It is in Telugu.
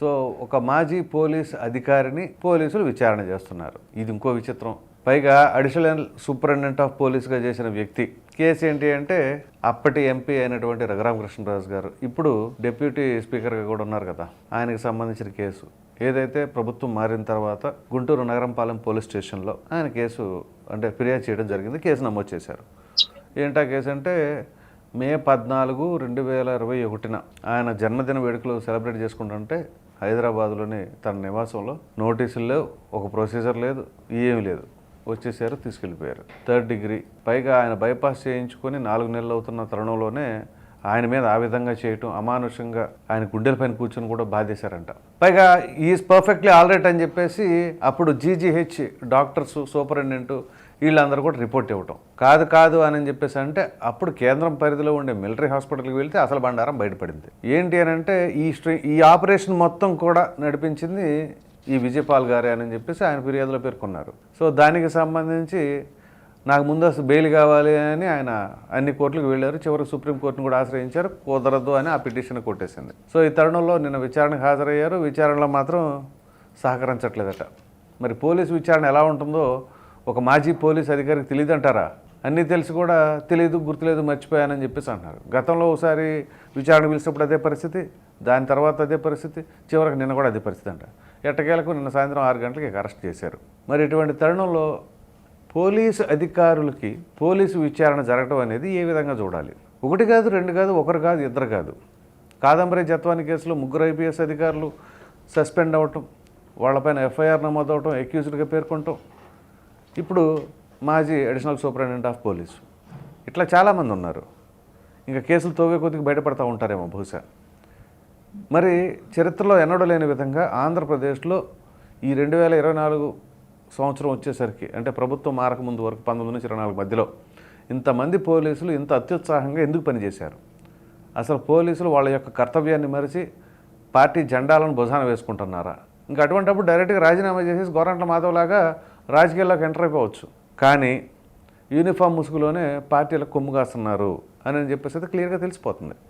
సో ఒక మాజీ పోలీస్ అధికారిని పోలీసులు విచారణ చేస్తున్నారు. ఇది ఇంకో విచిత్రం. పైగా అడిషనల్ సూపరింటెండెంట్ ఆఫ్ పోలీస్గా చేసిన వ్యక్తి. కేసు ఏంటి అంటే అప్పటి ఎంపీ అయినటువంటి రఘురామకృష్ణరాజు గారు ఇప్పుడు డిప్యూటీ స్పీకర్గా కూడా ఉన్నారు కదా, ఆయనకు సంబంధించిన కేసు. ఏదైతే ప్రభుత్వం మారిన తర్వాత గుంటూరు నగరంపాలెం పోలీస్ స్టేషన్లో ఆయన కేసు అంటే ఫిర్యాదు చేయడం జరిగింది. కేసు నమోదు చేశారు. ఏంటా కేసు అంటే మే 14, 2021 ఆయన జన్మదిన వేడుకలు సెలబ్రేట్ చేసుకుంటుంటే హైదరాబాద్లోని తన నివాసంలో నోటీసులు లేవు, ఒక ప్రొసీజర్ లేదు, ఏమీ లేదు. వచ్చేసారు, తీసుకెళ్ళిపోయారు. 3rd degree. పైగా ఆయన బైపాస్ చేయించుకొని 4 నెలలు అవుతున్న తరుణంలోనే ఆయన మీద ఆ విధంగా చేయటం, అమానుషంగా ఆయన గుండెల పైన కూర్చొని కూడా బాధేశారంట. పైగా ఈజ్ పర్ఫెక్ట్లీ ఆల్రైట్ అని చెప్పేసి అప్పుడు జీజీహెచ్ డాక్టర్స్, సూపరింటెండెంట్ వీళ్ళందరూ కూడా రిపోర్ట్ ఇవ్వటం. కాదు అని చెప్పేసి అంటే అప్పుడు కేంద్రం పరిధిలో ఉండే మిలిటరీ హాస్పిటల్కి వెళ్తే అసలు బండారం బయటపడింది. ఏంటి అని అంటే ఈ ఆపరేషన్ మొత్తం కూడా నడిపించింది ఈ విజయపాల్ గారే అని చెప్పేసి ఆయన ఫిర్యాదులో పేర్కొన్నారు. సో దానికి సంబంధించి నాకు ముందు అసలు బెయిల్ కావాలి అని ఆయన అన్ని కోర్టులకు వెళ్ళారు. చివరికి సుప్రీంకోర్టును కూడా ఆశ్రయించారు. కుదరదు అని ఆ పిటిషన్ కొట్టేసింది. సో ఈ తరుణంలో నిన్న విచారణకు హాజరయ్యారు. విచారణలో మాత్రం సహకరించట్లేదట. మరి పోలీసు విచారణ ఎలా ఉంటుందో ఒక మాజీ పోలీస్ అధికారికి తెలియదు అంటారా? అన్నీ తెలిసి కూడా తెలియదు, గుర్తులేదు, మర్చిపోయానని చెప్పేసి అంటున్నారు. గతంలో ఒకసారి విచారణ పిలిచినప్పుడు అదే పరిస్థితి, దాని తర్వాత అదే పరిస్థితి, చివరికి నిన్న కూడా అదే పరిస్థితి అంట. ఎట్టకేలకు నిన్న సాయంత్రం 6 గంటలకి అరెస్ట్ చేశారు. మరి ఇటువంటి తరుణంలో పోలీసు అధికారులకి పోలీసు విచారణ జరగడం అనేది ఏ విధంగా చూడాలి? 1 కాదు, 2 కాదు, 1 కాదు, 2 కాదు. కాదంబరి జత్వాని కేసులో 3 ఐపీఎస్ అధికారులు సస్పెండ్ అవ్వటం, వాళ్ళపైన ఎఫ్ఐఆర్ నమోదవటం, అక్యూజ్డ్గా పేర్కొనటం, ఇప్పుడు మాజీ అడిషనల్ సూపరింటెండెంట్ ఆఫ్ పోలీసు, ఇట్లా చాలామంది ఉన్నారు. ఇంకా కేసులు తోగే కొద్దిగా బయటపడతా ఉంటారేమో బహుశా. మరి చరిత్రలో ఎన్నడూ లేని విధంగా ఆంధ్రప్రదేశ్లో ఈ 2024 సంవత్సరం వచ్చేసరికి అంటే ప్రభుత్వం మారకముందు వరకు 19 నుంచి 24 మధ్యలో ఇంతమంది పోలీసులు ఇంత అత్యుత్సాహంగా ఎందుకు పనిచేశారు? అసలు పోలీసులు వాళ్ళ యొక్క కర్తవ్యాన్ని మరిచి పార్టీ జెండాలను భుజాన వేసుకుంటున్నారా? ఇంకా అటువంటిప్పుడు డైరెక్ట్గా రాజీనామా చేసేసి గోరంట్ల మాధవ్లాగా రాజకీయాల్లోకి ఎంటర్ అయిపోవచ్చు. కానీ యూనిఫామ్ ముసుగులోనే పార్టీలకు కొమ్ము కాస్తున్నారు అని చెప్పేసి అయితే క్లియర్గా తెలిసిపోతుంది.